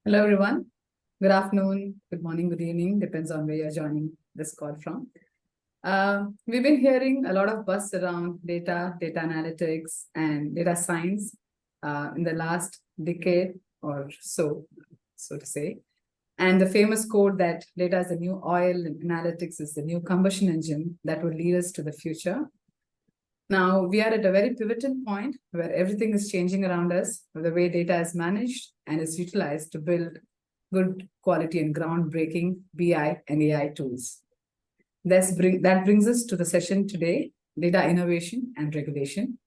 Hello, everyone. Good afternoon, good morning, good evening, depends on where you're joining this call from. We've been hearing a lot of buzz around data analytics, and data science in the last decade or so to say. And the famous quote that data is the new oil and analytics is the new combustion engine that will lead us to the future. Now, we are at a very pivotal point where everything is changing around us, the way data is managed and is utilized to build good quality and groundbreaking BI and AI tools. That brings us to the session today, Data Innovation and Regulation.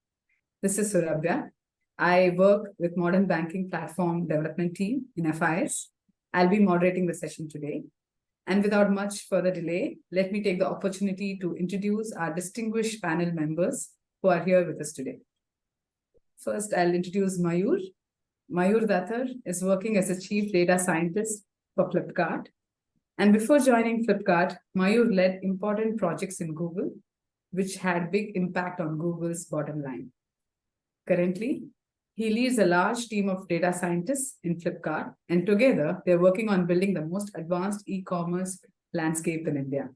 This is Surabhya. I work with Modern Banking Platform Development Team in FIS. I'll be moderating the session today. And without much further delay, let me take the opportunity to introduce our distinguished panel members who are here with us today. First, I'll introduce Mayur. Mayur Datar is working as a chief data scientist for Flipkart. And before joining Flipkart, Mayur led important projects in Google, which had big impact on Google's bottom line. Currently, he leads a large team of data scientists in Flipkart, and together they're working on building the most advanced e-commerce landscape in India.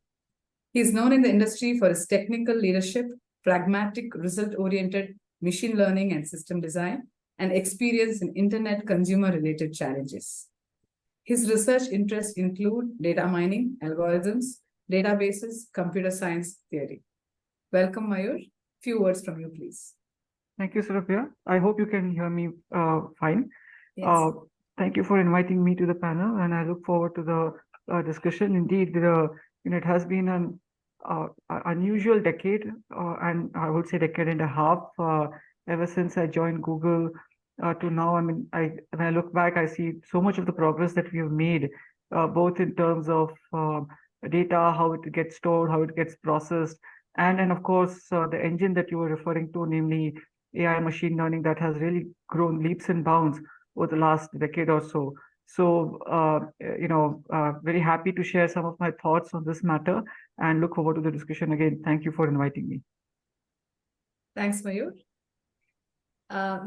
He is known in the industry for his technical leadership, pragmatic, result-oriented machine learning and system design, and experience in internet consumer-related challenges. His research interests include data mining, algorithms, databases, computer science theory. Welcome, Mayur. Few words from you, please. Thank you, Surabhya. I hope you can hear me fine. Yes. Thank you for inviting me to the panel, and I look forward to the discussion. Indeed, it has been an unusual decade, and I would say decade and a half, ever since I joined Google to now. I mean, when I look back, I see so much of the progress that we have made, both in terms of data, how it gets stored, how it gets processed, and of course, the engine that you were referring to, namely AI machine learning, that has really grown leaps and bounds over the last decade or so. So, very happy to share some of my thoughts on this matter and look forward to the discussion again. Thank you for inviting me. Thanks, Mayur.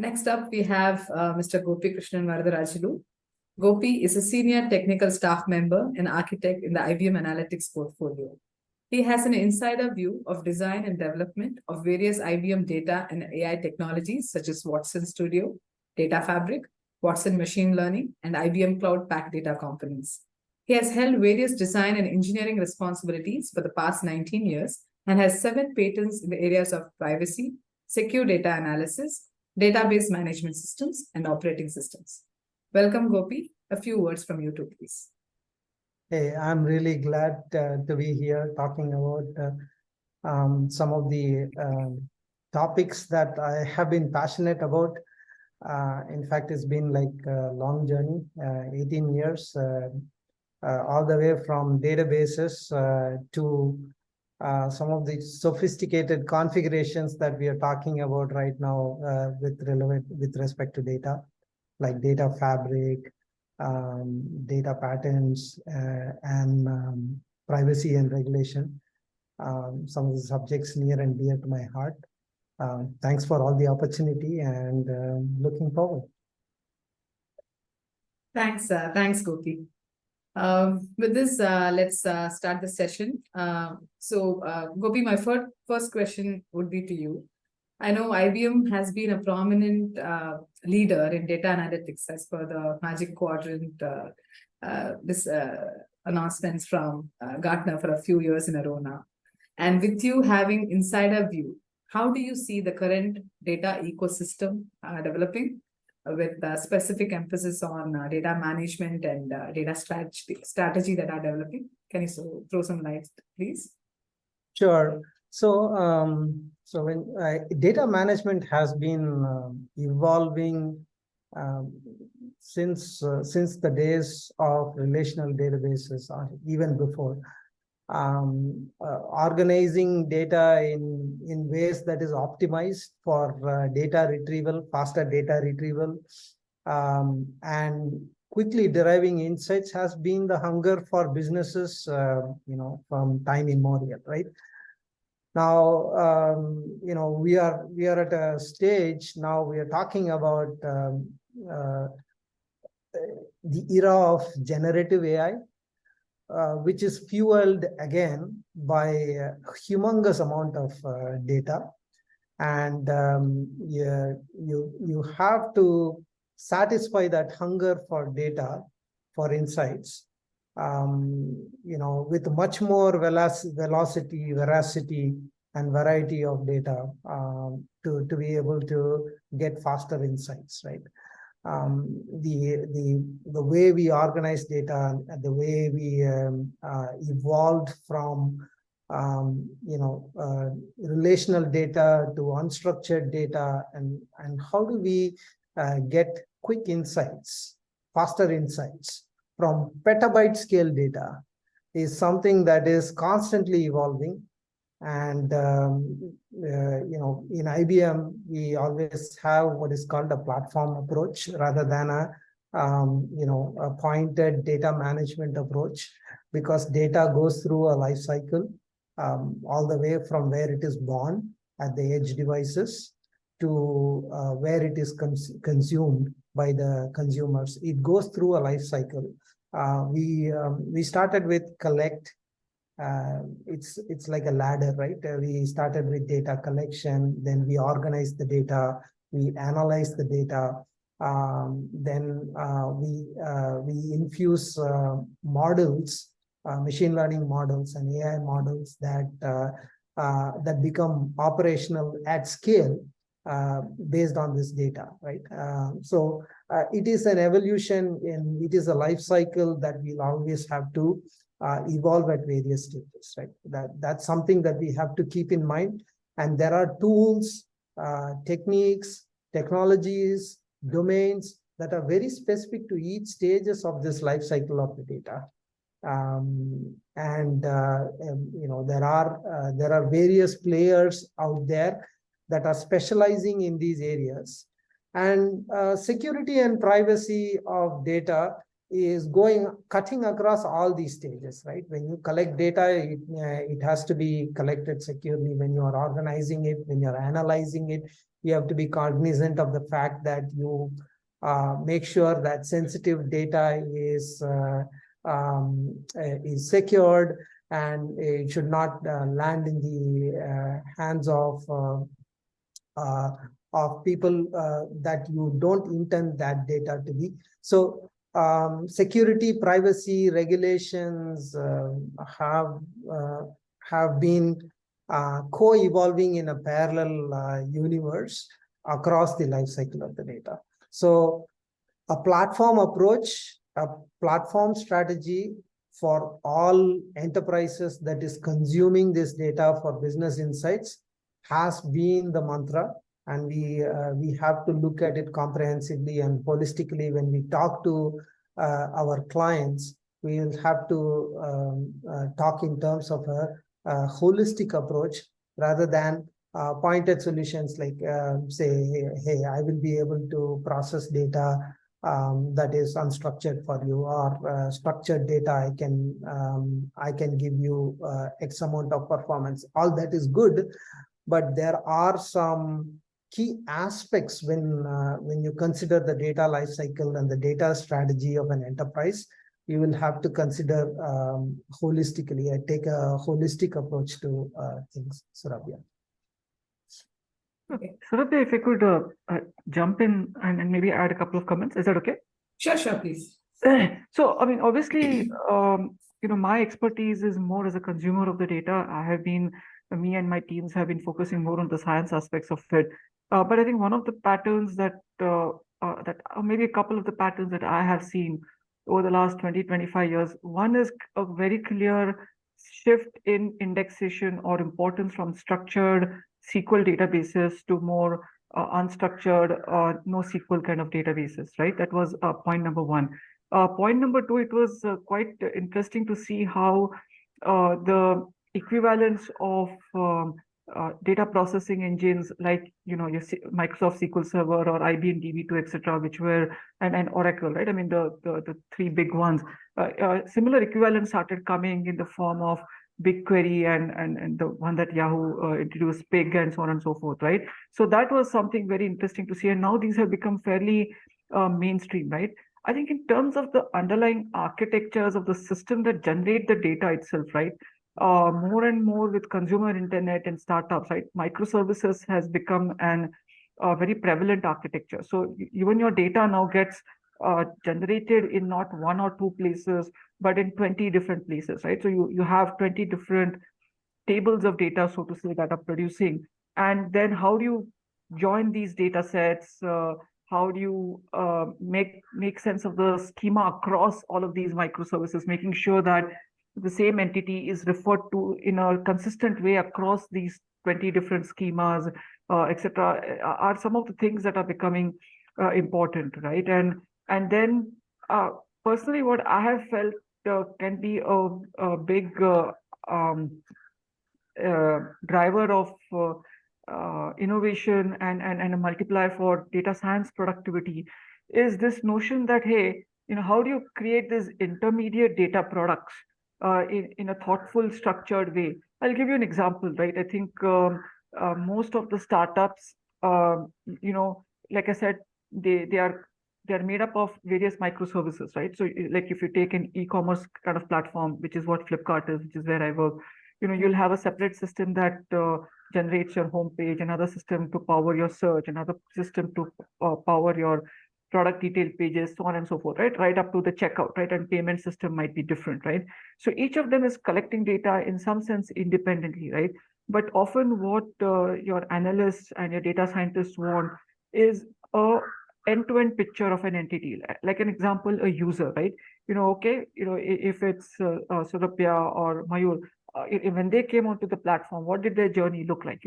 Next up, we have Mr. Gopikrishnan Varadarajulu. Gopi is a senior technical staff member and architect in the IBM Analytics portfolio. He has an insider view of design and development of various IBM data and AI technologies such as Watson Studio, Data Fabric, Watson Machine Learning, and IBM Cloud Pack Data components. He has held various design and engineering responsibilities for the past 19 years and has 7 patents in the areas of privacy, secure data analysis, database management systems, and operating systems. Welcome, Gopi. A few words from you too, please. Hey, I'm really glad to be here talking about some of the topics that I have been passionate about. In fact, it's been like a long journey, 18 years, all the way from databases to some of the sophisticated configurations that we are talking about right now with respect to data, like data fabric, data patterns, and privacy and regulation. Some of the subjects near and dear to my heart. Thanks for all the opportunity, and looking forward. Thanks, Gopi. With this, let's start the session. Gopi, my first question would be to you. I know IBM has been a prominent leader in data analytics as per the Magic Quadrant announcements from Gartner for a few years in a row now. And with you having insider view, how do you see the current data ecosystem developing with specific emphasis on data management and data strategy that are developing? Can you throw some light, please? Sure. So when data management has been evolving since the days of relational databases, or even before, organizing data in ways that is optimized for data retrieval, faster data retrieval, and quickly deriving insights has been the hunger for businesses, from time immemorial, right? Now, we are at a stage now. We are talking about the era of generative AI, which is fueled again by a humongous amount of data. And you have to satisfy that hunger for data, for insights, with much more velocity, veracity, and variety of data to be able to get faster insights, right? The way we organize data and the way we evolved from relational data to unstructured data, and how do we get quick insights, faster insights from petabyte scale data is something that is constantly evolving. And in IBM, we always have what is called a platform approach rather than a pointed data management approach, because data goes through a life cycle, all the way from where it is born at the edge devices to where it is consumed by the consumers. It goes through a life cycle. We started with collect. It's like a ladder, right? We started with data collection, then we organized the data, we analyzed the data, then we infuse models, machine learning models and AI models that become operational at scale based on this data, right? So it is an evolution, and it is a life cycle that we'll always have to evolve at various stages, right? That's something that we have to keep in mind. And there are tools, techniques, technologies, domains that are very specific to each stages of this life cycle of the data. There are various players out there that are specializing in these areas. And security and privacy of data is cutting across all these stages, right? When you collect data, it has to be collected securely. When you are organizing it, when you're analyzing it, you have to be cognizant of the fact that you make sure that sensitive data is secured, and it should not land in the hands of people that you don't intend that data to be. So security, privacy regulations have been co-evolving in a parallel universe across the life cycle of the data. So a platform approach, a platform strategy for all enterprises that is consuming this data for business insights has been the mantra. And we have to look at it comprehensively and holistically. When we talk to our clients, we will have to talk in terms of a holistic approach rather than pointed solutions like say, hey, I will be able to process data that is unstructured for you, or structured data. I can give you X amount of performance. All that is good, but there are some key aspects when you consider the data lifecycle and the data strategy of an enterprise. You will have to consider holistically. I take a holistic approach to things, Surabhya. Okay. Surabhya, if I could jump in and maybe add a couple of comments, is that okay? Sure, please. So, I mean, obviously, my expertise is more as a consumer of the data. Me and my teams have been focusing more on the science aspects of it. But I think one of the patterns or maybe a couple of the patterns that I have seen over the last 20-25 years, one is a very clear shift in indexation or importance from structured SQL databases to more unstructured or NoSQL kind of databases, right? That was point number one. Point number two, it was quite interesting to see how the equivalence of data processing engines like your Microsoft SQL Server or IBM DB2, etc., which were and Oracle, right? I mean the three big ones. Similar equivalents started coming in the form of BigQuery and the one that Yahoo introduced, Pig, and so on and so forth, right? So that was something very interesting to see, and now these have become fairly mainstream, right? I think in terms of the underlying architectures of the system that generate the data itself, right? More and more with consumer internet and startups, right? Microservices has become an very prevalent architecture. So even your data now gets generated in not one or two places, but in 20 different places, right? So you have 20 different tables of data, so to say, that are producing. And then how do you join these data sets? How do you make sense of the schema across all of these microservices, making sure that the same entity is referred to in a consistent way across these 20 different schemas, etc., are some of the things that are becoming important, right? And then personally, what I have felt can be a big driver of innovation and a multiplier for data science productivity is this notion that, hey, how do you create these intermediate data products in a thoughtful, structured way? I'll give you an example, right? I think most of the startups, like I said, they're made up of various microservices, right? So like if you take an e-commerce kind of platform, which is what Flipkart is, which is where I work, you'll have a separate system that generates your homepage, another system to power your search, another system to power your product detail pages, so on and so forth, right up to the checkout, right? And payment system might be different, right? So each of them is collecting data in some sense independently, right? But often what your analysts and your data scientists want is a end-to-end picture of an entity. Like an example, a user, right? If it's Surabhya or Mayur, when they came onto the platform, what did their journey look like?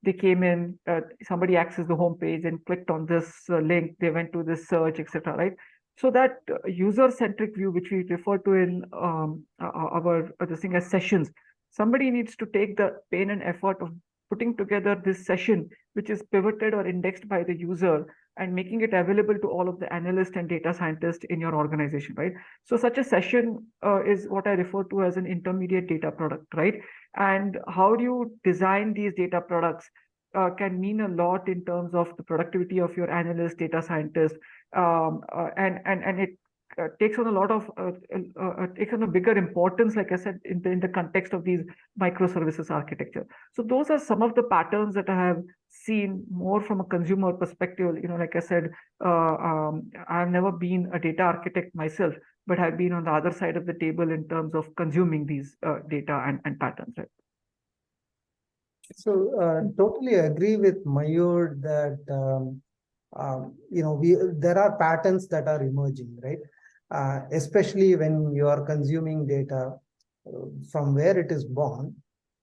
They came in, somebody accessed the homepage and clicked on this link, they went to this search, etc., right? So that user-centric view, which we refer to in our this thing as sessions, somebody needs to take the pain and effort of putting together this session, which is pivoted or indexed by the user, and making it available to all of the analysts and data scientists in your organization, right? So such a session is what I refer to as an intermediate data product, right? And how do you design these data products can mean a lot in terms of the productivity of your analyst, data scientist, and it takes on a lot of takes on a bigger importance, like I said, in the context of these microservices architecture. So those are some of the patterns that I have seen more from a consumer perspective. Like I said, I've never been a data architect myself, but I've been on the other side of the table in terms of consuming these data and patterns, right? So totally agree with Mayur that there are patterns that are emerging, right? Especially when you are consuming data from where it is born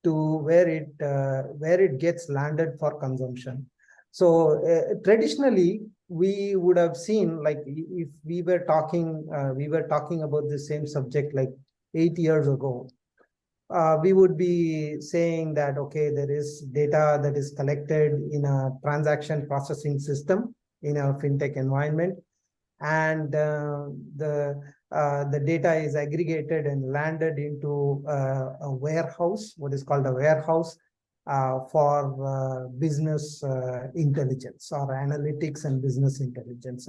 to where it gets landed for consumption. So traditionally, we would have seen, like, if we were talking about the same subject like 8 years ago, we would be saying that, okay, there is data that is collected in a transaction processing system in a fintech environment, and the data is aggregated and landed into a warehouse, what is called a warehouse for business intelligence or analytics and business intelligence.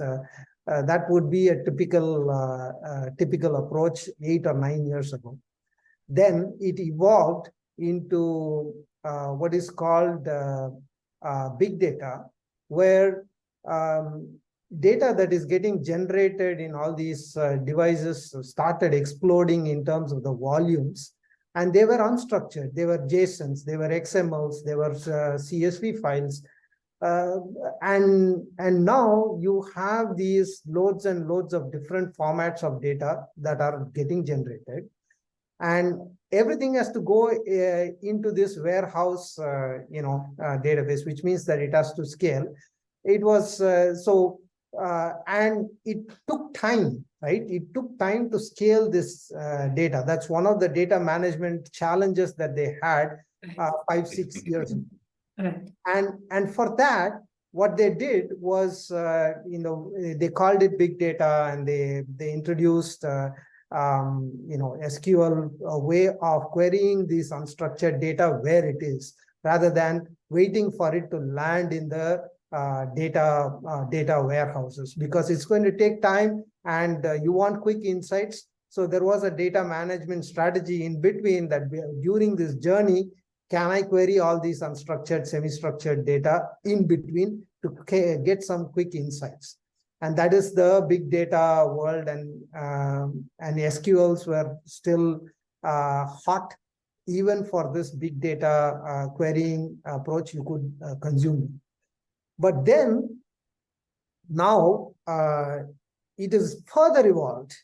That would be a typical approach 8 or 9 years ago. Then it evolved into what is called big data, where data that is getting generated in all these devices started exploding in terms of the volumes, and they were unstructured. They were JSONs, they were XMLs, they were CSV files. And now you have these loads and loads of different formats of data that are getting generated. And everything has to go into this warehouse, database, which means that it has to scale. It was and it took time, right? It took time to scale this data. That's one of the data management challenges that they had 5-6 years ago. Right. And for that, what they did was, they called it big data, and they introduced SQL, a way of querying this unstructured data where it is, rather than waiting for it to land in the data warehouses, because it's going to take time. and you want quick insights. So there was a data management strategy in between that during this journey, can I query all these unstructured, semi-structured data in between to get some quick insights? And that is the big data world, and SQLs were still hot. Even for this big data querying approach, you could consume. But then now it is further evolved.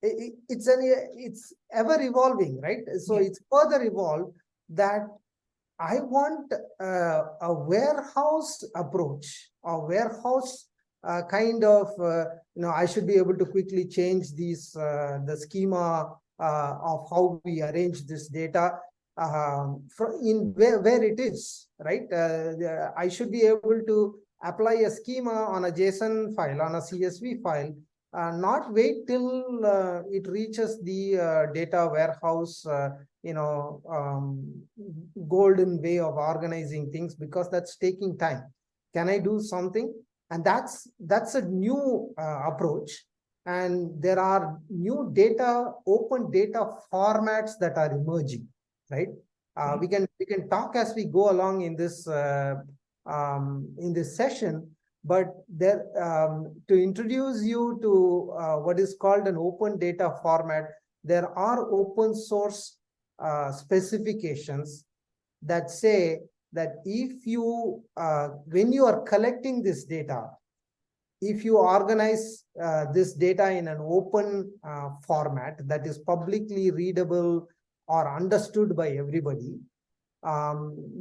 It's ever evolving, right? So it's further evolved that I want a warehouse approach, a warehouse kind of, I should be able to quickly change these, the schema of how we arrange this data in where it is, right? I should be able to apply a schema on a JSON file, on a CSV file, not wait till it reaches the data warehouse, golden way of organizing things, because that's taking time. Can I do something? And that's a new approach. And there are new open data formats that are emerging, right? We can talk as we go along in this session, but there to introduce you to what is called an open data format, there are open source specifications that say that if you when you are collecting this data, if you organize this data in an open format that is publicly readable or understood by everybody,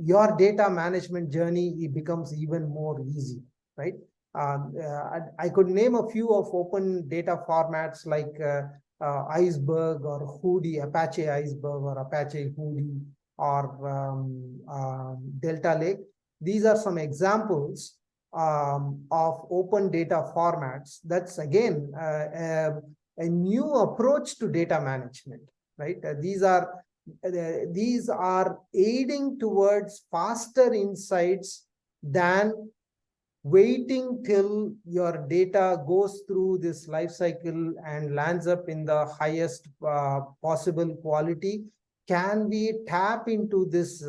your data management journey becomes even more easy, right? I could name a few of open data formats like Iceberg or Hudi, Apache Iceberg or Apache Hudi, or Delta Lake. These are some examples of open data formats. That's again a new approach to data management, right? These are aiding towards faster insights than waiting till your data goes through this life cycle and lands up in the highest possible quality. Can we tap into this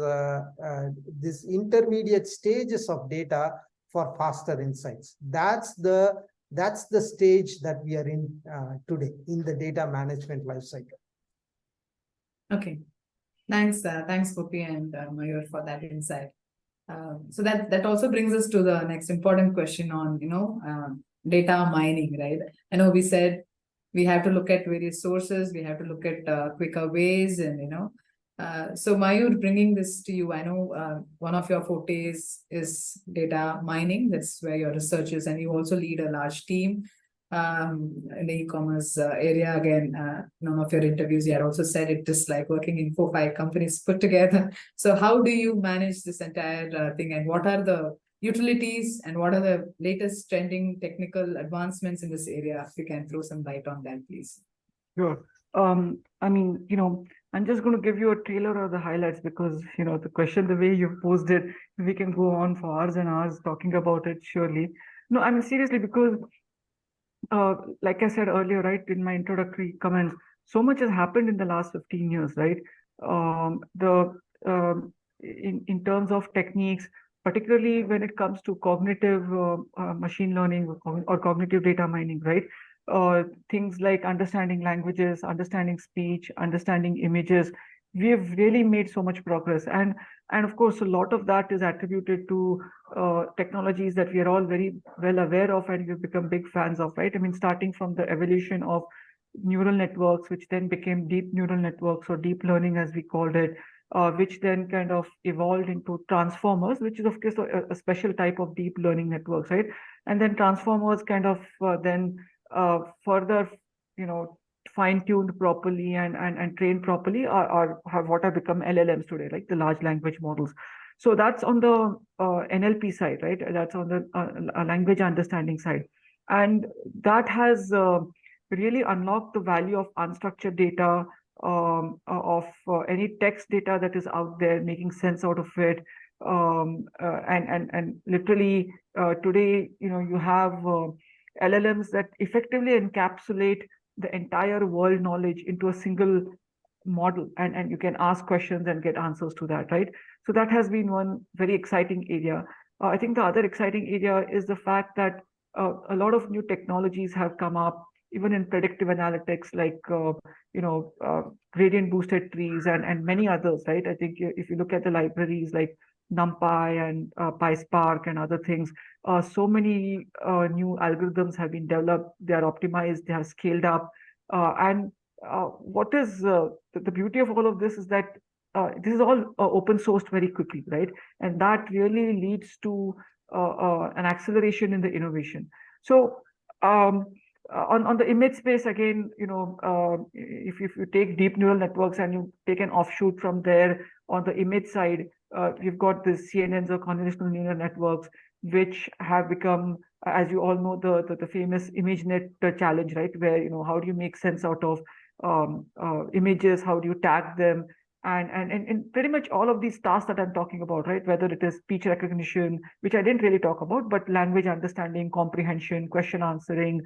intermediate stages of data for faster insights? That's the stage that we are in today in the data management life cycle. Okay, thanks, Gopi and Mayur for that insight. So that also brings us to the next important question on data mining, right? I know we said we have to look at various sources, we have to look at quicker ways, and so Mayur, bringing this to you, I know one of your fortes is data mining. That's where your research is, and you also lead a large team in the e-commerce area. Again, none of your interviews, you had also said it is like working in 4-5 companies put together. So how do you manage this entire thing, and what are the utilities and what are the latest trending technical advancements in this area? If you can throw some light on that, please. Sure. I mean, I'm just going to give you a trailer of the highlights, because, the question, the way you posed it, we can go on for hours and hours talking about it, surely. No, I mean, seriously, because like I said earlier, right, in my introductory comments, so much has happened in the last 15 years, right? In terms of techniques, particularly when it comes to cognitive machine learning or cognitive data mining, right? Things like understanding languages, understanding speech, understanding images. We have really made so much progress, and of course, a lot of that is attributed to technologies that we are all very well aware of and we've become big fans of, right? I mean, starting from the evolution of neural networks, which then became deep neural networks, or deep learning as we called it, which then kind of evolved into transformers, which is of course a special type of deep learning networks, right? And then transformers kind of then further, fine-tuned properly and trained properly are what have become LLMs today, like the large language models. So that's on the NLP side, right? That's on the language understanding side. And that has really unlocked the value of unstructured data, of any text data that is out there, making sense out of it. And literally today, you have LLMs that effectively encapsulate the entire world knowledge into a single model, and you can ask questions and get answers to that, right? So that has been one very exciting area. I think the other exciting area is the fact that a lot of new technologies have come up, even in predictive analytics, like gradient boosted trees and many others, right? I think if you look at the libraries like NumPy and PySpark and other things, so many new algorithms have been developed. They are optimized. They have scaled up, and what is the beauty of all of this is that this is all open sourced very quickly, right? And that really leads to an acceleration in the innovation. So on the image space, again, if you take deep neural networks and you take an offshoot from there on the image side, you've got the CNNs or convolutional neural networks, which have become, as you all know, the famous ImageNet challenge, right? Where, how do you make sense out of images? How do you tag them? And pretty much all of these tasks that I'm talking about, right? Whether it is speech recognition, which I didn't really talk about, but language understanding, comprehension, question answering,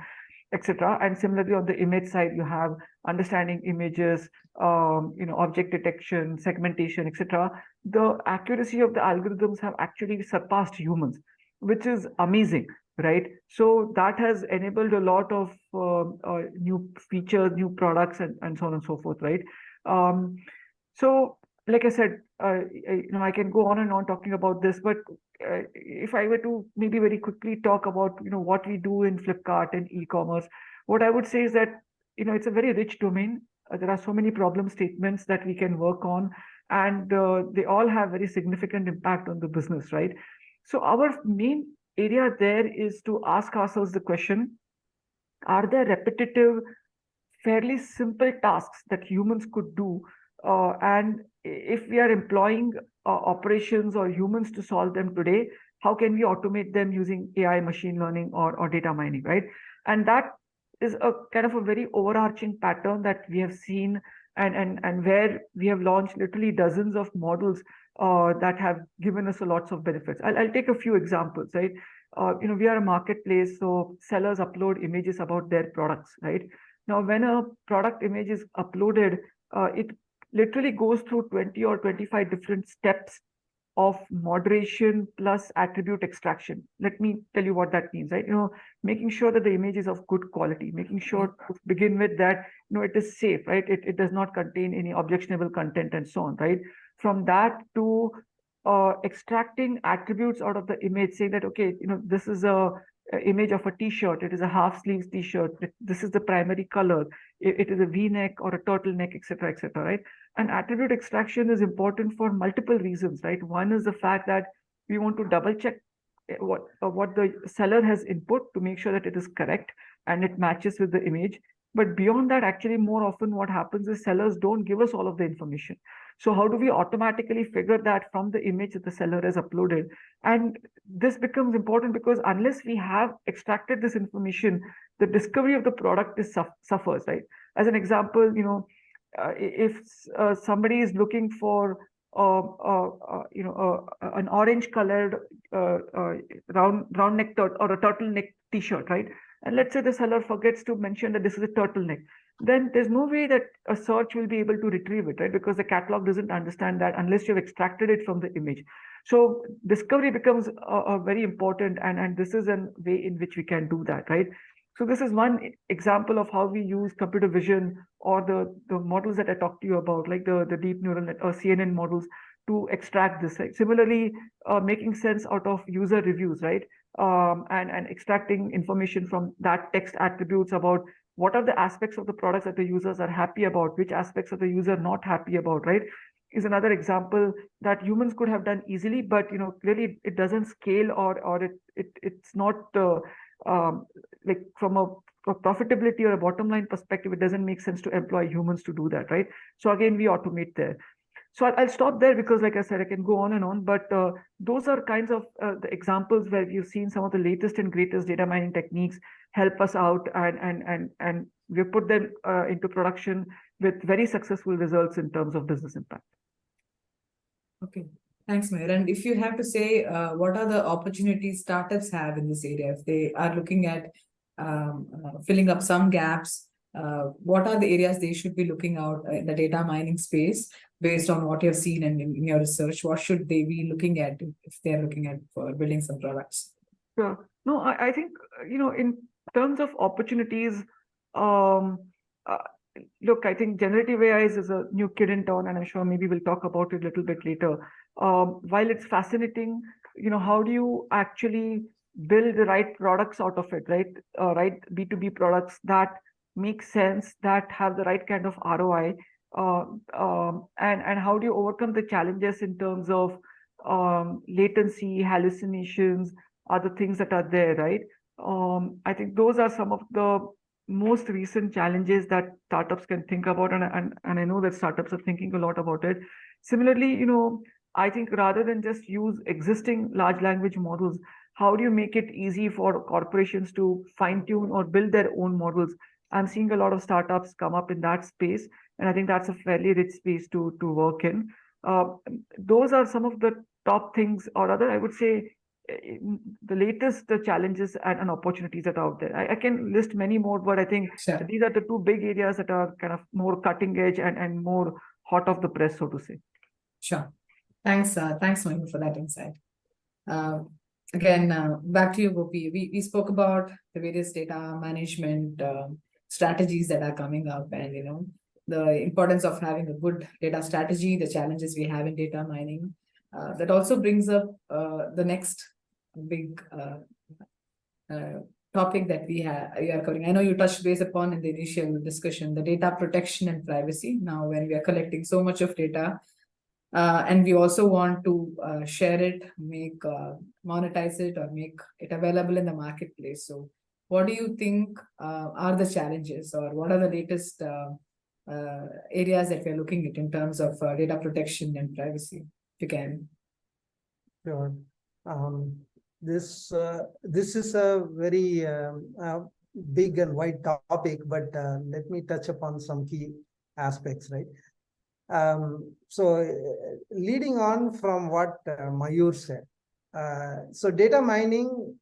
etc. And similarly, on the image side, you have understanding images, object detection, segmentation, etc. The accuracy of the algorithms have actually surpassed humans, which is amazing, right? So that has enabled a lot of new features, new products, and so on and so forth, right? So, like I said, I can go on and on talking about this, but if I were to maybe very quickly talk about, what we do in Flipkart and e-commerce, what I would say is that, it's a very rich domain. There are so many problem statements that we can work on, and they all have very significant impact on the business, right? So our main area there is to ask ourselves the question, are there repetitive, fairly simple tasks that humans could do? And if we are employing operations or humans to solve them today, how can we automate them using AI, machine learning, or data mining, right? And that is a kind of a very overarching pattern that we have seen, and where we have launched literally dozens of models that have given us a lots of benefits. I'll take a few examples, right? We are a marketplace, so sellers upload images about their products, right? Now, when a product image is uploaded, it literally goes through 20 or 25 different steps of moderation plus attribute extraction. Let me tell you what that means, right? Making sure that the image is of good quality, making sure to begin with that, it is safe, right? It does not contain any objectionable content and so on, right? From that to extracting attributes out of the image, saying that, okay, this is a image of a t-shirt, it is a half sleeves t-shirt, this is the primary color, it is a v-neck or a turtleneck, etc., right? And attribute extraction is important for multiple reasons, right? One is the fact that we want to double check what the seller has input to make sure that it is correct and it matches with the image. But beyond that, actually, more often what happens is sellers don't give us all of the information. So how do we automatically figure that from the image that the seller has uploaded? And this becomes important because unless we have extracted this information, the discovery of the product is suffers, right? As an example, if somebody is looking for an orange colored round neck or a turtleneck t-shirt, right? And let's say the seller forgets to mention that this is a turtleneck, then there's no way that a search will be able to retrieve it, right? Because the catalog doesn't understand that unless you've extracted it from the image. So discovery becomes very important, and this is a way in which we can do that, right? So this is one example of how we use computer vision or the models that I talked to you about, like the deep neural net or CNN models, to extract this. Right? Similarly, making sense out of user reviews, right? And extracting information from that text attributes about what are the aspects of the products that the users are happy about, which aspects of the user not happy about, right? Is another example that humans could have done easily, but clearly it doesn't scale, or it's not like from a profitability or a bottom line perspective, it doesn't make sense to employ humans to do that, right? So again, we automate there. So I'll stop there because, like I said, I can go on and on, but those are kinds of the examples where we've seen some of the latest and greatest data mining techniques help us out, and we've put them into production with very successful results in terms of business impact. Okay, thanks, Mayur. And if you have to say, what are the opportunities startups have in this area if they are looking at filling up some gaps. What are the areas they should be looking out in the data mining space based on what you've seen and in your research? What should they be looking at if they're looking at for building some products? Sure. No, I think, in terms of opportunities, um, uh, look, I think generative AI is a new kid in town, and I'm sure maybe we'll talk about it a little bit later. While it's fascinating, how do you actually build the right products out of it, right? Right B2B products that make sense, that have the right kind of ROI, and how do you overcome the challenges in terms of latency, hallucinations, other things that are there, right? I think those are some of the most recent challenges that startups can think about, and I know that startups are thinking a lot about it. Similarly, I think rather than just use existing large language models, how do you make it easy for corporations to fine tune or build their own models? I'm seeing a lot of startups come up in that space, and I think that's a fairly rich space to work in. Those are some of the top things, or rather, I would say, the latest challenges and opportunities that are out there. I can list many more, but I think Sure. these are the two big areas that are kind of more cutting edge and more hot off the press, so to say. Sure. Thanks, Mayur, for that insight. Again, back to you, Gopi. We spoke about the various data management strategies that are coming up, and the importance of having a good data strategy, the challenges we have in data mining. That also brings up the next big topic that we are covering. I know you touched base upon in the initial discussion, the data protection and privacy. Now, when we are collecting so much of data, and we also want to share it, monetize it, or make it available in the marketplace. So what do you think are the challenges, or what are the latest areas that we're looking at in terms of data protection and privacy? If you can. Sure. This is a very big and wide topic, but let me touch upon some key aspects, right? Leading on from what Mayur said, so data mining,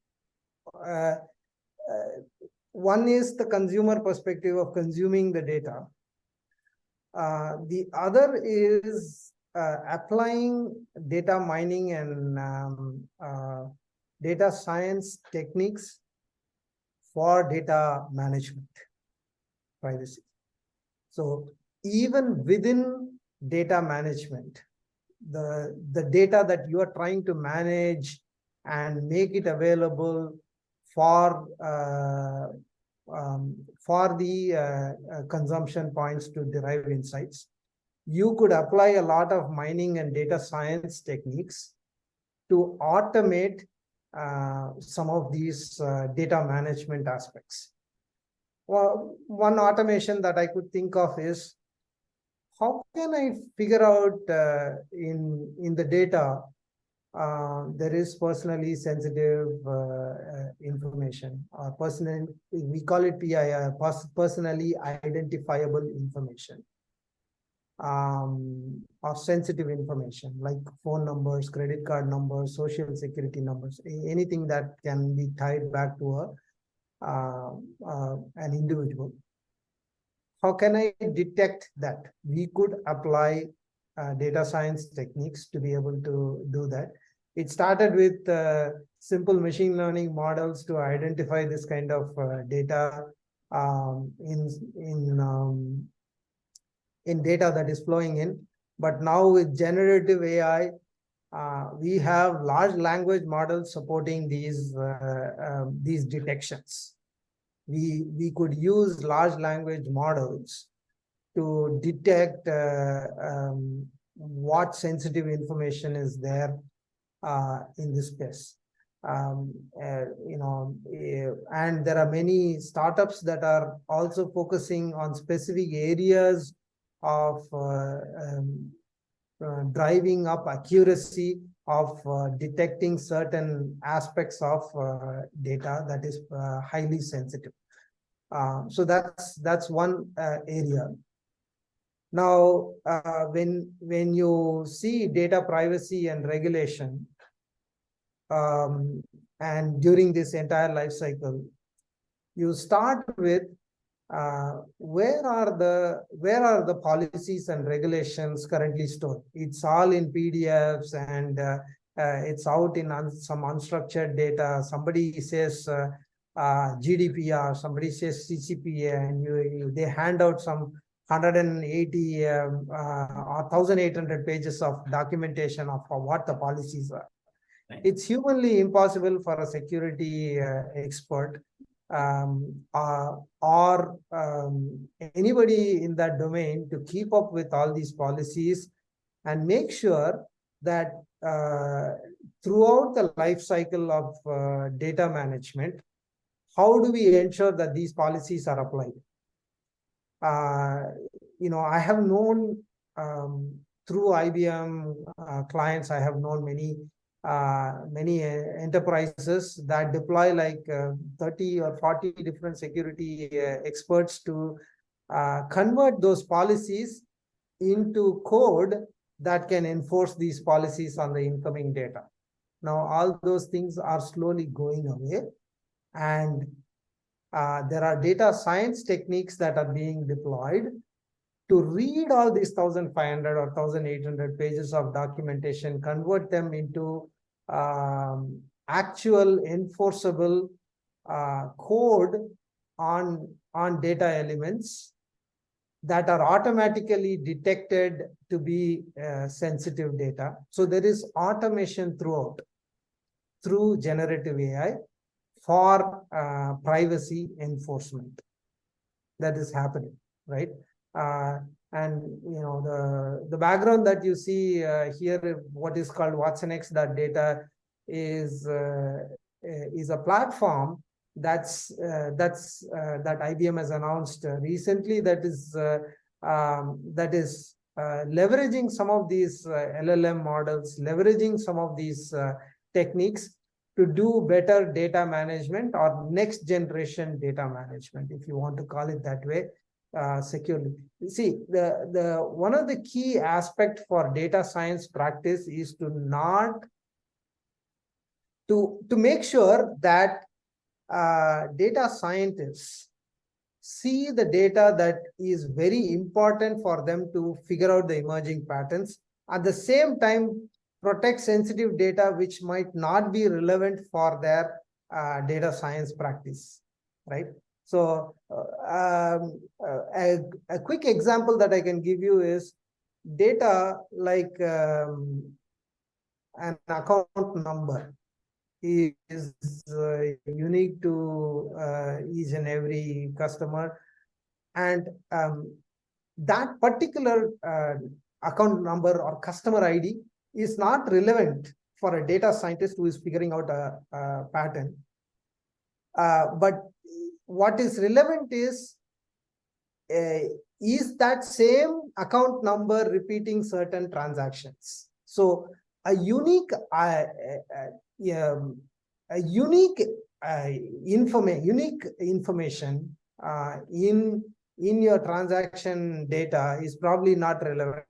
one is the consumer perspective of consuming the data. The other is applying data mining and data science techniques for data management, privacy. So even within data management, the data that you are trying to manage and make it available for the consumption points to derive insights, you could apply a lot of mining and data science techniques to automate some of these data management aspects. Well, one automation that I could think of is, how can I figure out in the data there is personally sensitive information, or we call it PII, personally identifiable information, or sensitive information like phone numbers, credit card numbers, social security numbers, anything that can be tied back to an individual. How can I detect that? We could apply data science techniques to be able to do that. It started with simple machine learning models to identify this kind of data in data that is flowing in. But now with generative AI, we have large language models supporting these detections. We could use large language models to detect what sensitive information is there in this space. And there are many startups that are also focusing on specific areas of driving up accuracy of detecting certain aspects of data that is highly sensitive. So that's one area. Now, when you see data privacy and regulation, and during this entire life cycle, you start with where are the policies and regulations currently stored? It's all in PDFs and it's out in some unstructured data. Somebody says GDPR, somebody says CCPA, and they hand out some 180 or 1,800 pages of documentation of what the policies are. It's humanly impossible for a security expert or anybody in that domain to keep up with all these policies and make sure that throughout the life cycle of data management, how do we ensure that these policies are applied? I have known through IBM clients, I have known many enterprises that deploy like 30 or 40 different security experts to convert those policies into code that can enforce these policies on the incoming data. Now, all those things are slowly going away, and there are data science techniques that are being deployed to read all these 1,500 or 1,800 pages of documentation, convert them into actual enforceable code on data elements that are automatically detected to be sensitive data. So there is automation through generative AI for privacy enforcement that is happening, right? And the background that you see here, what is called watsonx.data is a platform that IBM has announced recently that is leveraging some of these LLM models, leveraging some of these techniques to do better data management or next generation data management, if you want to call it that way. Securely. See, the one of the key aspects for data science practice is to make sure that data scientists see the data that is very important for them to figure out the emerging patterns. At the same time, protect sensitive data which might not be relevant for their data science practice, right? So a quick example that I can give you is data like an account number is unique to each and every customer, and that particular account number or customer ID is not relevant for a data scientist who is figuring out a pattern. But what is relevant is that same account number repeating certain transactions. So a unique information in your transaction data is probably not relevant,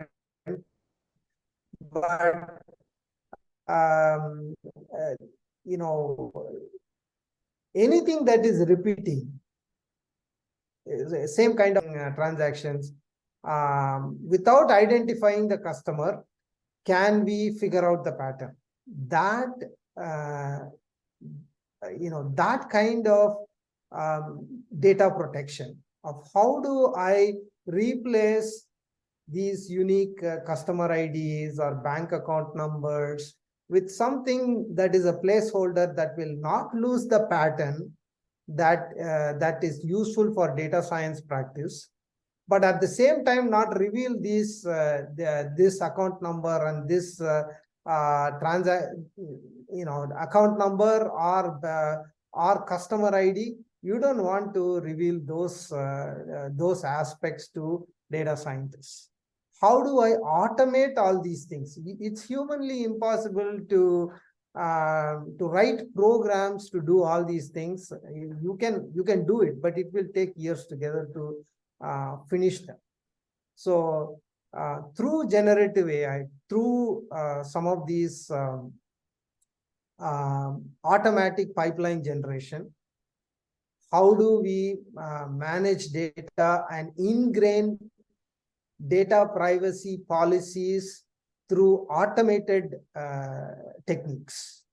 but anything that is repeating same kind of transactions without identifying the customer, can we figure out the pattern? That that kind of data protection of how do I replace these unique customer IDs or bank account numbers with something that is a placeholder that will not lose the pattern that is useful for data science practice, but at the same time not reveal this account number and this account number or customer ID. You don't want to reveal those aspects to data scientists. How do I automate all these things? It's humanly impossible to write programs to do all these things. You can do it, but it will take years together to finish them. So through generative AI, through some of these automatic pipeline generation, how do we manage data and ingrain data privacy policies through automated techniques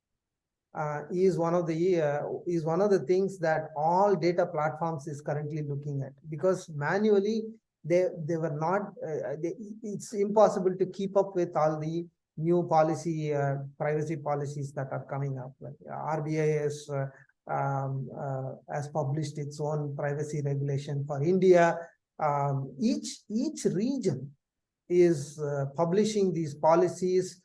is one of the things that all data platforms is currently looking at, because manually they were not it's impossible to keep up with all the new policy privacy policies that are coming up. Like RBI has published its own privacy regulation for India. Each region is publishing these policies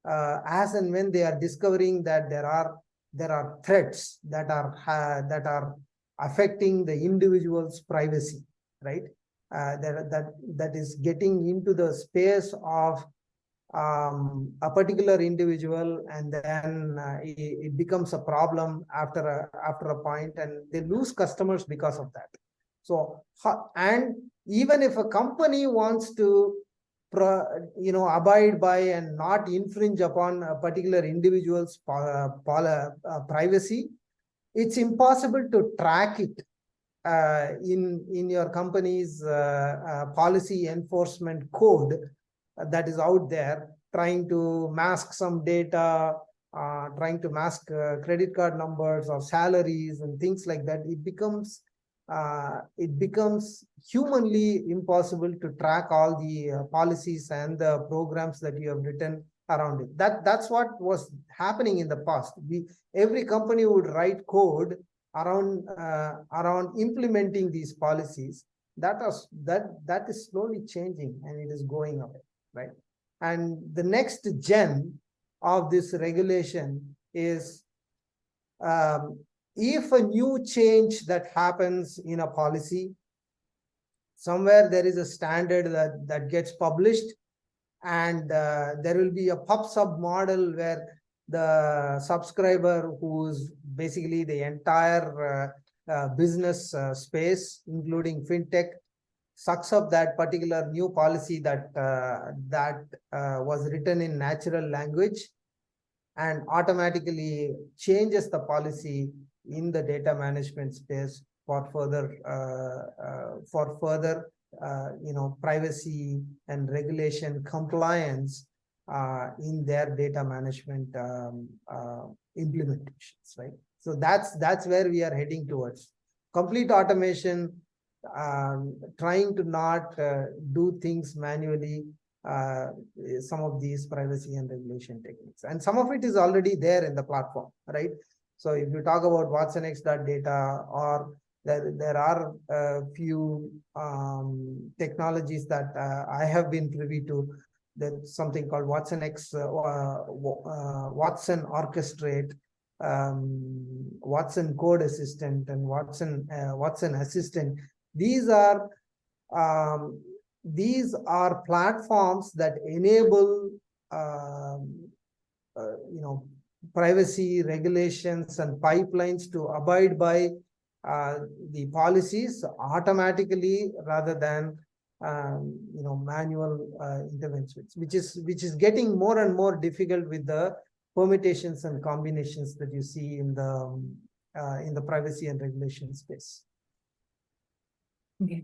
as and when they are discovering that there are threats that are affecting the individual's privacy, right? That is getting into the space of a particular individual, and then it becomes a problem after a point, and they lose customers because of that. So, and even if a company wants to abide by and not infringe upon a particular individual's privacy, it's impossible to track it in your company's policy enforcement code that is out there, trying to mask some data, trying to mask credit card numbers or salaries and things like that. It becomes humanly impossible to track all the policies and the programs that you have written around it. That's what was happening in the past. Every company would write code around implementing these policies. That is slowly changing, and it is going away, right? And the next gen of this regulation is if a new change that happens in a policy, somewhere there is a standard that gets published, and there will be a pub/sub model where the subscriber, who's basically the entire business space, including fintech, sucks up that particular new policy that was written in natural language, and automatically changes the policy in the data management space for further privacy and regulation compliance in their data management implementations, right? So that's where we are heading towards. Complete automation, trying to not do things manually, some of these privacy and regulation techniques. And some of it is already there in the platform, right? So if you talk about watsonx.data, or there are a few technologies that I have been privy to. There's something called watsonx, Watson Orchestrate, Watson Code Assistant, and Watson Assistant. These are platforms that enable privacy regulations and pipelines to abide by the policies automatically, rather than manual interventions, which is getting more and more difficult with the permutations and combinations that you see in the privacy and regulation space. Okay.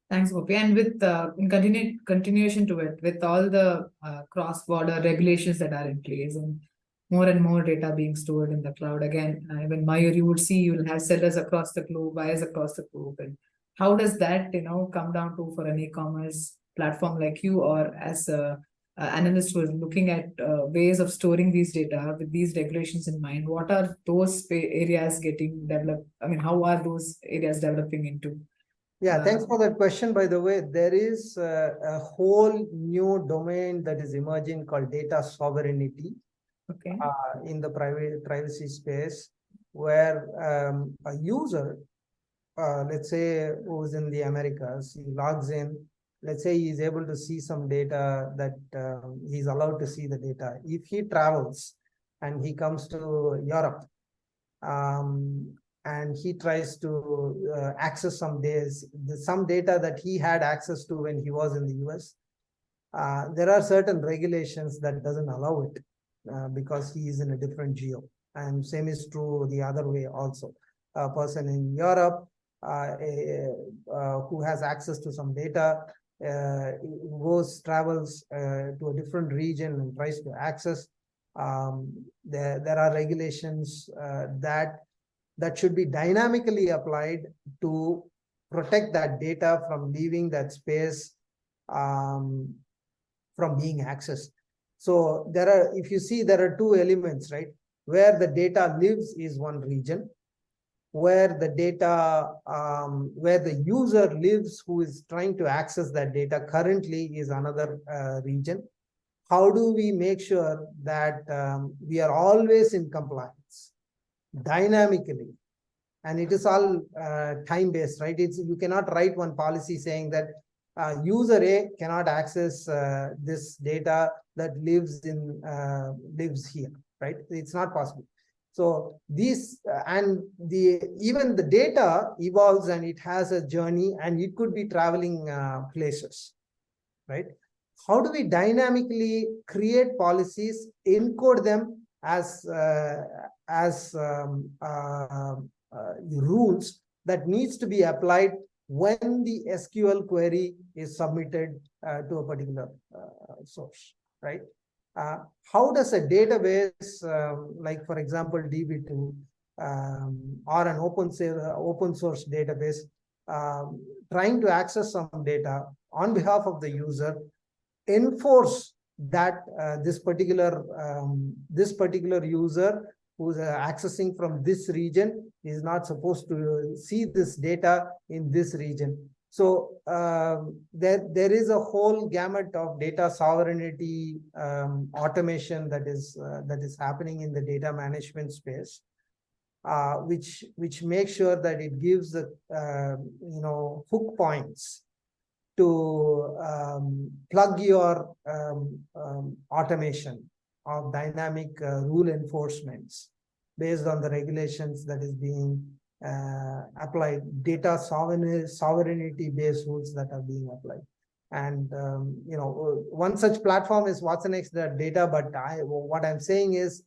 Thanks, Gopi. And with in continuation to it, with all the cross-border regulations that are in place and more data being stored in the cloud, again, even Mayur, you would see you'll have sellers across the globe, buyers across the globe. And how does that, come down to for an e-commerce platform like you, or as a analyst who is looking at ways of storing these data with these regulations in mind? What are those areas getting developed? I mean, how are those areas developing into? Yeah, thanks for that question. By the way, there is a whole new domain that is emerging called data sovereignty. Okay. In the privacy space, where a user, let's say, who's in the Americas, he logs in. Let's say he's able to see some data that he's allowed to see the data. If he travels and he comes to Europe, and he tries to access some data that he had access to when he was in the US, there are certain regulations that doesn't allow it because he is in a different geo. And same is true the other way also. a person in Europe who has access to some data, travels to a different region and tries to access. There are regulations that should be dynamically applied to protect that data from leaving that space, from being accessed. So if you see, there are two elements, right? Where the data lives is one region, where the data, where the user lives who is trying to access that data currently is another region. How do we make sure that we are always in compliance dynamically? And it is all time-based, right? You cannot write one policy saying that user A cannot access this data that lives here, right? It's not possible. So these even the data evolves and it has a journey and it could be traveling places, right? How do we dynamically create policies, encode them as rules that needs to be applied when the SQL query is submitted to a particular source, right? How does a database, like for example, DB2 or an open source database, trying to access some data on behalf of the user, enforce that this particular user who's accessing from this region is not supposed to see this data in this region? So there is a whole gamut of data sovereignty automation that is happening in the data management space, which makes sure that it gives the hook points to plug your automation of dynamic rule enforcements based on the regulations that is being applied, data sovereignty based rules that are being applied. And one such platform is watsonx data, but what I'm saying is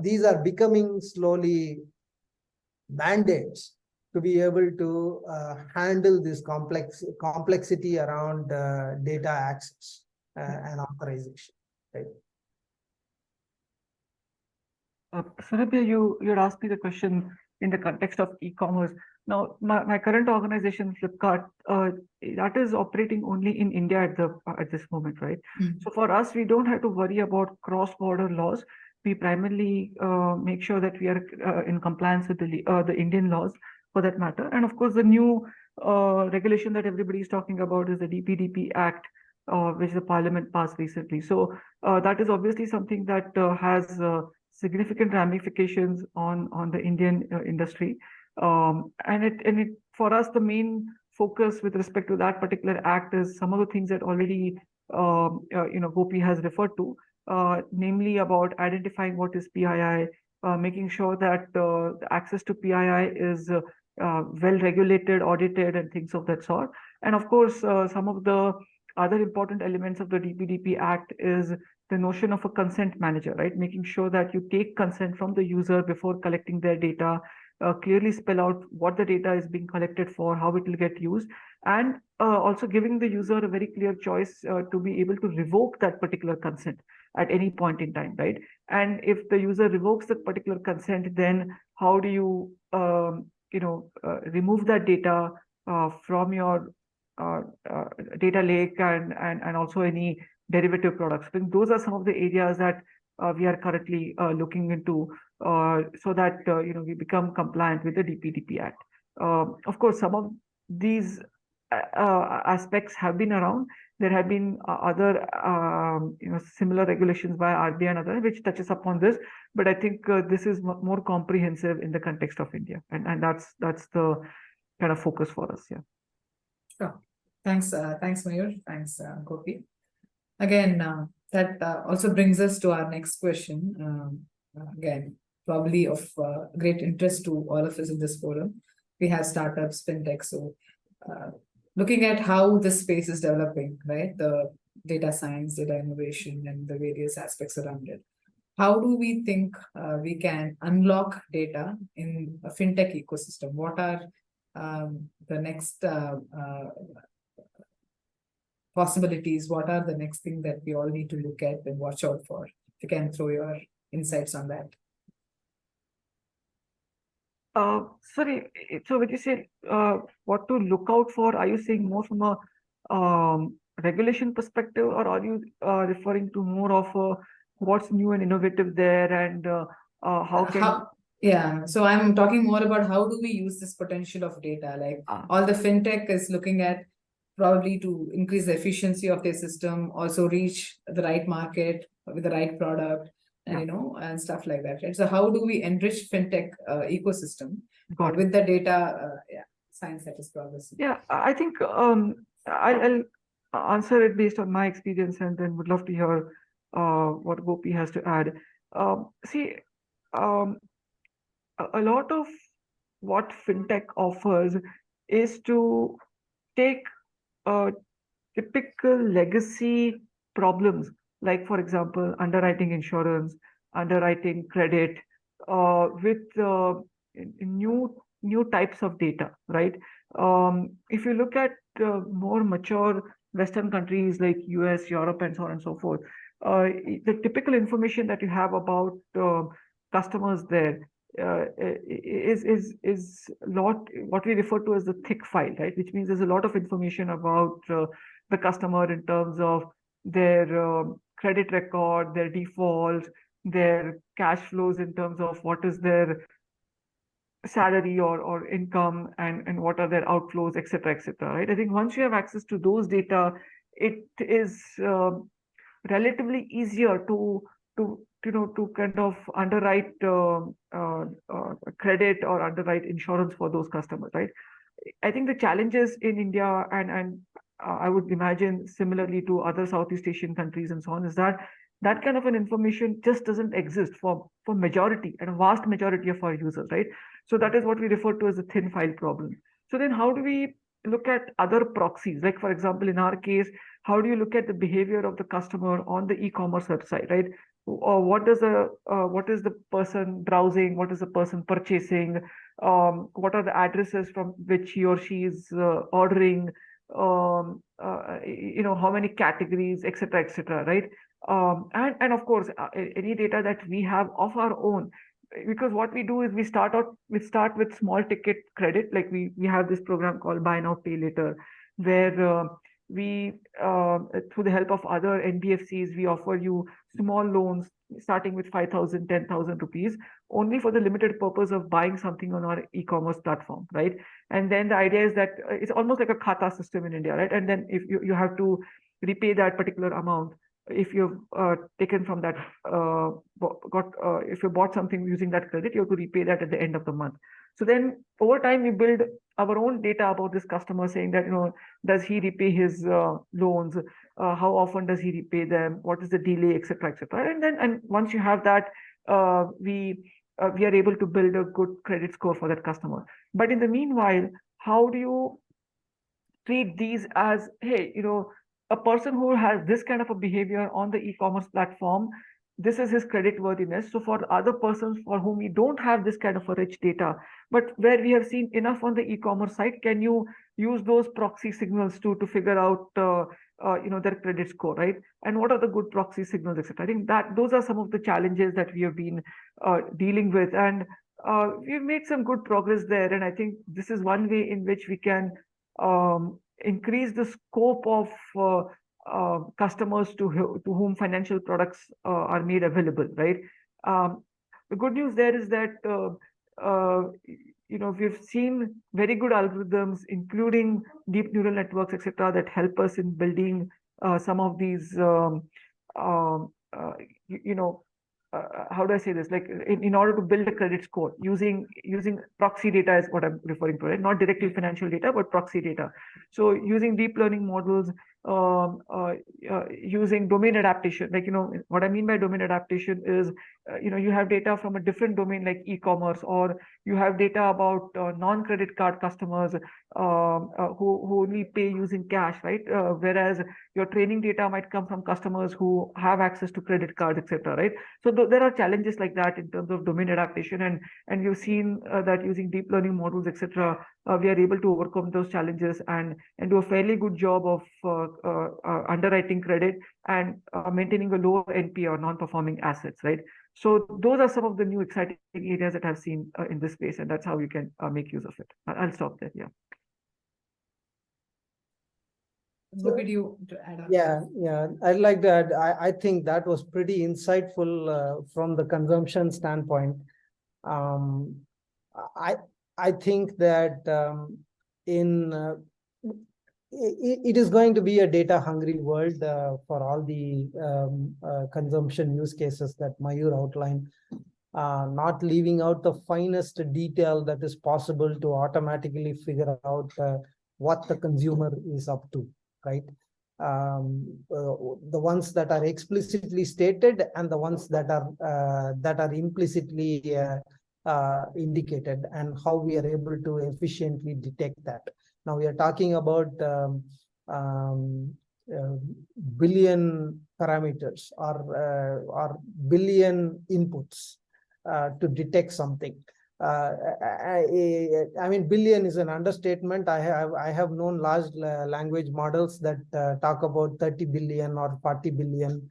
these are becoming slowly mandates to be able to handle this complexity around data access and authorization, right? Surabhya, you had asked me the question in the context of e-commerce. Now, my current organization, Flipkart, that is operating only in India at this moment, right? Mm. So for us, we don't have to worry about cross-border laws. We primarily make sure that we are in compliance with the Indian laws, for that matter. And of course, the new regulation that everybody is talking about is the DPDP Act, which the Parliament passed recently. So that is obviously something that has significant ramifications on the Indian industry. And for us, the main focus with respect to that particular act is some of the things that already Gopi has referred to, namely about identifying what is PII, making sure that the access to PII is well regulated, audited, and things of that sort. And of course, some of the other important elements of the DPDP Act is the notion of a consent manager, right? Making sure that you take consent from the user before collecting their data, clearly spell out what the data is being collected for, how it will get used, and also giving the user a very clear choice to be able to revoke that particular consent at any point in time, right? And if the user revokes that particular consent, then how do you remove that data from your data lake and also any derivative products? I think those are some of the areas that we are currently looking into so that we become compliant with the DPDP Act. Of course, some of these aspects have been around. There have been other similar regulations by RBI and others which touches upon this, but I think this is more comprehensive in the context of India, and that's the kind of focus for us. Yeah. Sure. Thanks, Mayur. Thanks, Gopi. Again, that also brings us to our next question. Again, probably of great interest to all of us in this forum. We have startups, fintech. So looking at how this space is developing, right? The data science, data innovation, and the various aspects around it. how do we think we can unlock data in a fintech ecosystem? What are the next possibilities? What are the next thing that we all need to look at and watch out for? If you can throw your insights on that. Sorry, so when you say what to look out for, are you saying more from a regulation perspective, or are you referring to more of what's new and innovative there, and how can yeah, so I'm talking more about how do we use this potential of data? Like all the fintech is looking at probably to increase the efficiency of their system, also reach the right market with the right product, and and stuff like that. Right? So how do we enrich fintech ecosystem with the data science that is progressing? Yeah, I think I'll answer it based on my experience, and then would love to hear what Gopi has to add. See, a lot of what fintech offers is to take typical legacy problems, like, for example, underwriting insurance, underwriting credit, with new types of data, right? If you look at more mature Western countries like US, Europe, and so on and so forth, the typical information that you have about customers there is lot what we refer to as the thick file, right? Which means there's a lot of information about the customer in terms of their credit record, their defaults, their cash flows in terms of what is their salary or income, and what are their outflows, etc., etc. Right? I think once you have access to those data, it is relatively easier to kind of underwrite credit or underwrite insurance for those customers, right? I think the challenges in India, and I would imagine similarly to other Southeast Asian countries and so on, is that that kind of an information just doesn't exist for majority and a vast majority of our users, right? So that is what we refer to as the thin file problem. So then how do we look at other proxies? Like, for example, in our case, how do you look at the behavior of the customer on the e-commerce website, right? What is the person browsing? What is the person purchasing? What are the addresses from which he or she is ordering? How many categories, etc., etc., right? And of course, any data that we have of our own, because what we do is we start with small ticket credit. Like we have this program called Buy Now Pay Later, where we through the help of other NBFCs, we offer you small loans starting with 5,000, 10,000 rupees, only for the limited purpose of buying something on our e-commerce platform, right? And then the idea is that it's almost like a khata system in India, right? And then if you have to repay that particular amount if you've taken from that if you bought something using that credit, you have to repay that at the end of the month. So then over time we build our own data about this customer, saying that does he repay his loans, how often does he repay them, what is the delay, etc., etc. And once you have that, we are able to build a good credit score for that customer. But in the meanwhile, how do you treat these as, hey, a person who has this kind of a behavior on the e-commerce platform, this is his credit worthiness. So for other persons for whom we don't have this kind of a rich data, but where we have seen enough on the e-commerce site, can you use those proxy signals to figure out their credit score, right? And what are the good proxy signals, etc. I think that those are some of the challenges that we have been dealing with, and we've made some good progress there. And I think this is one way in which we can increase the scope of customers to whom financial products are made available, right? The good news there is that we've seen very good algorithms, including deep neural networks, etc., that help us in building some of these how do I say this? Like in order to build a credit score using proxy data is what I'm referring to, right? Not directly financial data, but proxy data. So using deep learning models, using domain adaptation. Like, what I mean by domain adaptation is, you have data from a different domain like e-commerce, or you have data about non-credit card customers who only pay using cash, right? Whereas your training data might come from customers who have access to credit cards, etc., right? So there are challenges like that in terms of domain adaptation, and you've seen that using deep learning models, etc., we are able to overcome those challenges and do a fairly good job of underwriting credit and maintaining a low NP or non-performing assets, right? So those are some of the new exciting areas that I've seen in this space, and that's how you can make use of it. I'll stop there. Yeah. Gopi, do you to add on? Yeah, I'd like to add, I think that was pretty insightful from the consumption standpoint. I think that it is going to be a data hungry world for all the consumption use cases that Mayur outlined, not leaving out the finest detail that is possible to automatically figure out what the consumer is up to, right? The ones that are explicitly stated and the ones that are implicitly indicated, and how we are able to efficiently detect that. Now we are talking about billion parameters or billion inputs to detect something. I mean, billion is an understatement. I have known large language models that talk about 30 billion or 40 billion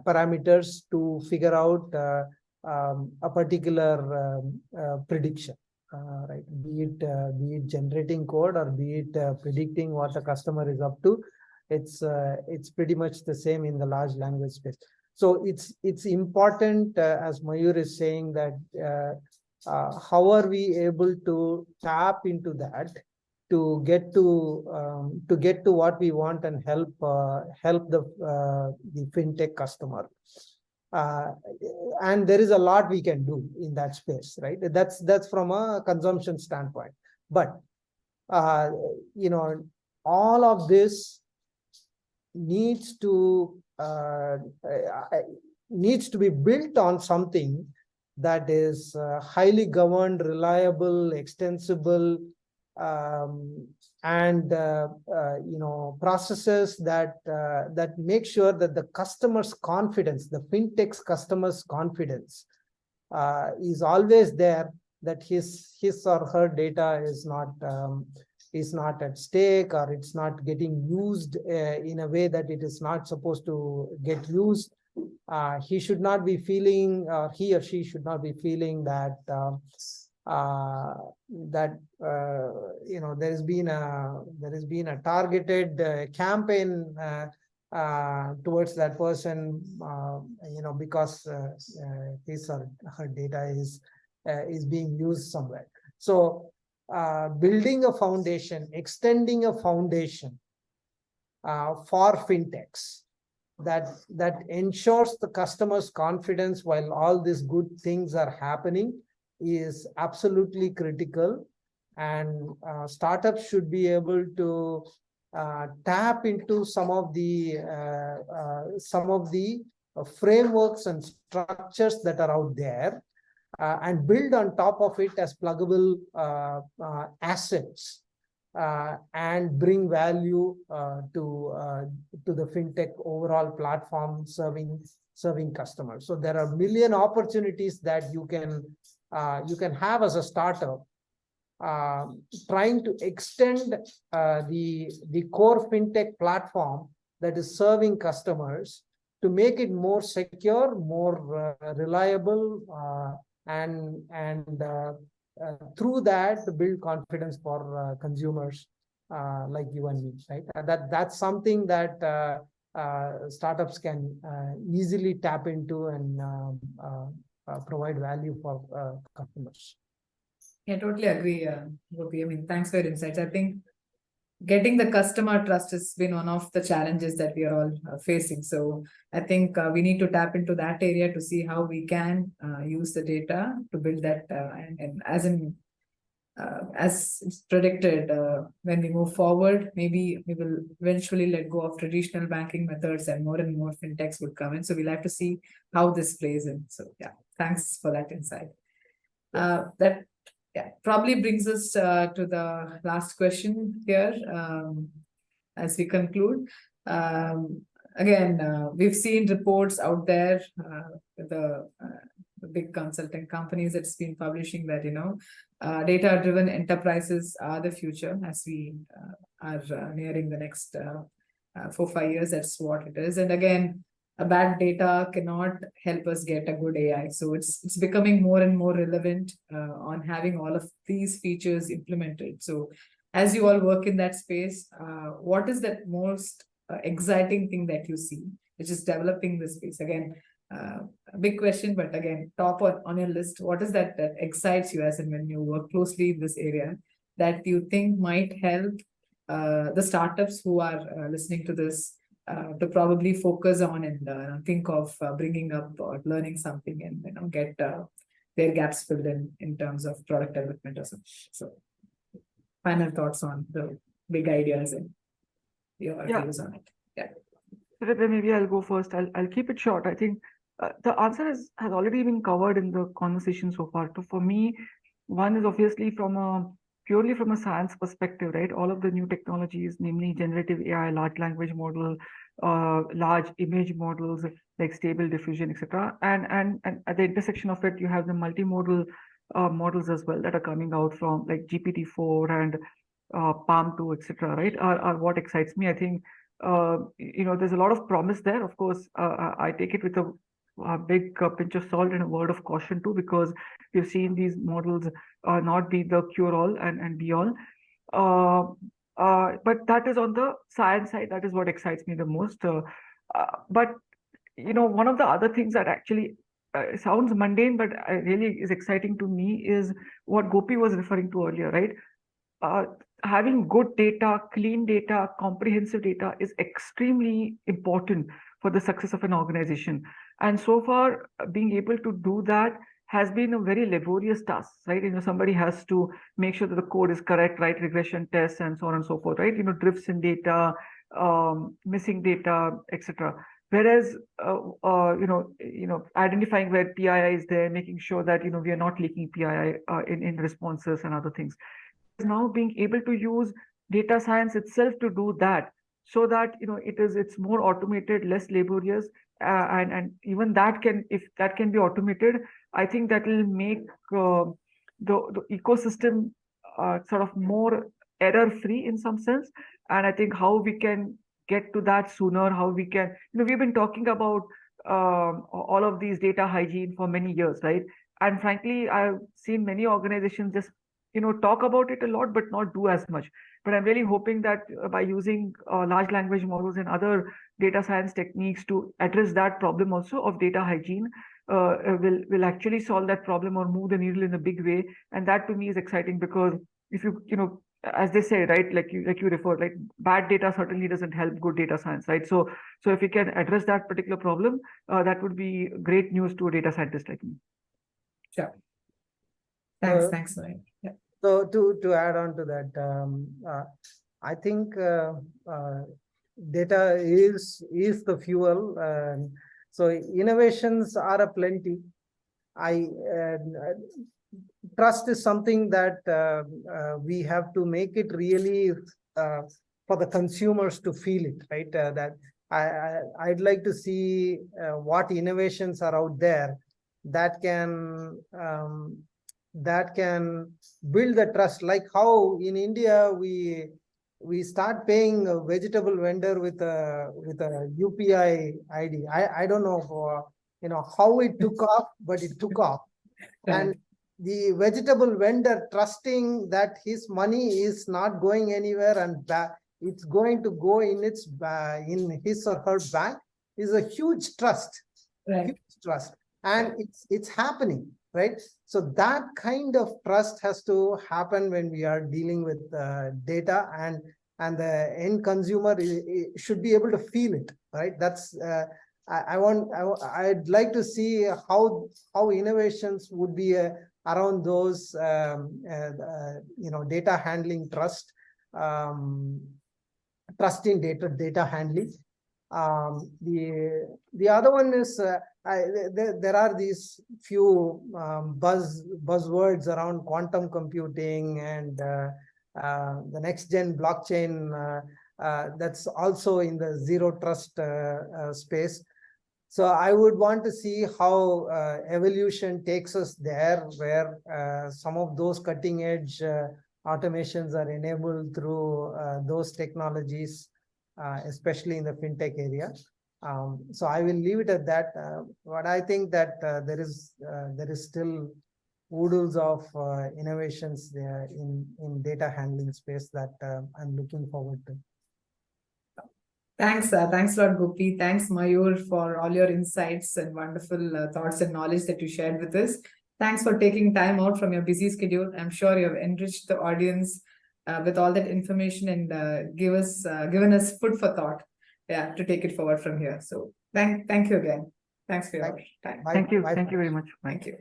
parameters to figure out a particular prediction. Right, be it generating code or be it predicting what the customer is up to, it's pretty much the same in the large language space. So it's important, as Mayur is saying, that how are we able to tap into that to get to what we want and help the fintech customer. And there is a lot we can do in that space, right? That's from a consumption standpoint. But all of this needs to be built on something that is highly governed, reliable, extensible, and processes that make sure that the customer's confidence, the fintech's customer's confidence, is always there, that his or her data is not at stake, or it's not getting used in a way that it is not supposed to get used. He should not be feeling, or he or she should not be feeling that there has been a targeted campaign towards that person, because his or her data is being used somewhere. So building a foundation, extending a foundation for fintechs that ensures the customer's confidence while all these good things are happening is absolutely critical. And startups should be able to tap into some of the frameworks and structures that are out there, and build on top of it as pluggable assets, and bring value to the fintech overall platform serving customers. So there are a million opportunities that you can have as a startup, trying to extend the core fintech platform that is serving customers to make it more secure, more reliable, and through that to build confidence for consumers like you and me, right? That's something that startups can easily tap into and provide value for customers. Yeah, totally agree, Gopi. I mean, thanks for your insights. I think getting the customer trust has been one of the challenges that we are all facing. So I think we need to tap into that area to see how we can use the data to build that. And as in, as it's predicted, when we move forward, maybe we will eventually let go of traditional banking methods and more fintechs would come in. So we'll have to see how this plays in. So yeah, thanks for that insight. That probably brings us to the last question here as we conclude. Again, we've seen reports out there, the big consulting companies that's been publishing that, data-driven enterprises are the future as we are nearing the next 4-5 years. That's what it is. And again, a bad data cannot help us get a good AI. So it's becoming more and more relevant on having all of these features implemented. So as you all work in that space, what is that most exciting thing that you see, which is developing this space? Again, a big question, but again, top on your list, what is that excites you as and when you work closely in this area that you think might help the startups who are listening to this to probably focus on and think of bringing up or learning something and get their gaps filled in terms of product development or such. So final thoughts on the big ideas and your views on it. Yeah. So maybe I'll go first. I'll keep it short. I think the answer has already been covered in the conversation so far. So for me, one is obviously purely from a science perspective, right? All of the new technologies, namely generative AI, large language model, large image models like stable diffusion, etc. And at the intersection of it, you have the multimodal models as well that are coming out from like GPT-4 and Palm 2, etc. Right? Are what excites me. I think there's a lot of promise there. Of course, I take it with a big pinch of salt and a word of caution too, because we've seen these models not be the cure-all and be all. But that is on the science side. That is what excites me the most. But one of the other things that actually sounds mundane, but really is exciting to me is what Gopi was referring to earlier, right? Having good data, clean data, comprehensive data is extremely important for the success of an organization. And so far, being able to do that has been a very laborious task, right? Somebody has to make sure that the code is correct, right? Regression tests and so on and so forth, right? Drifts in data, missing data, etc. Whereas, identifying where PII is there, making sure that, we are not leaking PII in responses and other things. Now being able to use data science itself to do that, so that it's more automated, less laborious, and even that if that can be automated, I think that will make the ecosystem sort of more error-free in some sense. And I think how we can get to that sooner, how we can, we've been talking about all of these data hygiene for many years, right? And frankly, I've seen many organizations just talk about it a lot, but not do as much. But I'm really hoping that by using large language models and other data science techniques to address that problem also of data hygiene, will actually solve that problem or move the needle in a big way. And that to me is exciting, because if as they say, right, like you referred, like bad data certainly doesn't help good data science, right? So if we can address that particular problem, that would be great news to a data scientist like me. Sure. Thanks, Mayur. Yeah. So to add on to that, I think data is the fuel. So innovations are aplenty. Trust is something that we have to make it really for the consumers to feel it, right? That I'd like to see what innovations are out there that can build the trust, like how in India we start paying a vegetable vendor with a UPI ID. I don't know how it took off, but it took off. Right. And the vegetable vendor trusting that his money is not going anywhere and it's going to go in his or her bank is a huge trust. Right. Huge trust. And it's happening, right? So that kind of trust has to happen when we are dealing with data, and the end consumer should be able to feel it, right? That's I'd like to see how innovations would be around those, data handling trust, trust in data handling. The other one is there are these few buzzwords around quantum computing and the next gen blockchain that's also in the zero trust space. So I would want to see how evolution takes us there, where some of those cutting edge automations are enabled through those technologies, especially in the fintech area. So I will leave it at that. But I think that there is still oodles of innovations there in data handling space that I'm looking forward to. Thanks a lot, Gopi. Thanks, Mayur, for all your insights and wonderful thoughts and knowledge that you shared with us. Thanks for taking time out from your busy schedule. I'm sure you have enriched the audience with all that information and given us food for thought. Yeah, to take it forward from here. So thank you again. Thanks for your time. Thank you very much. Thank you.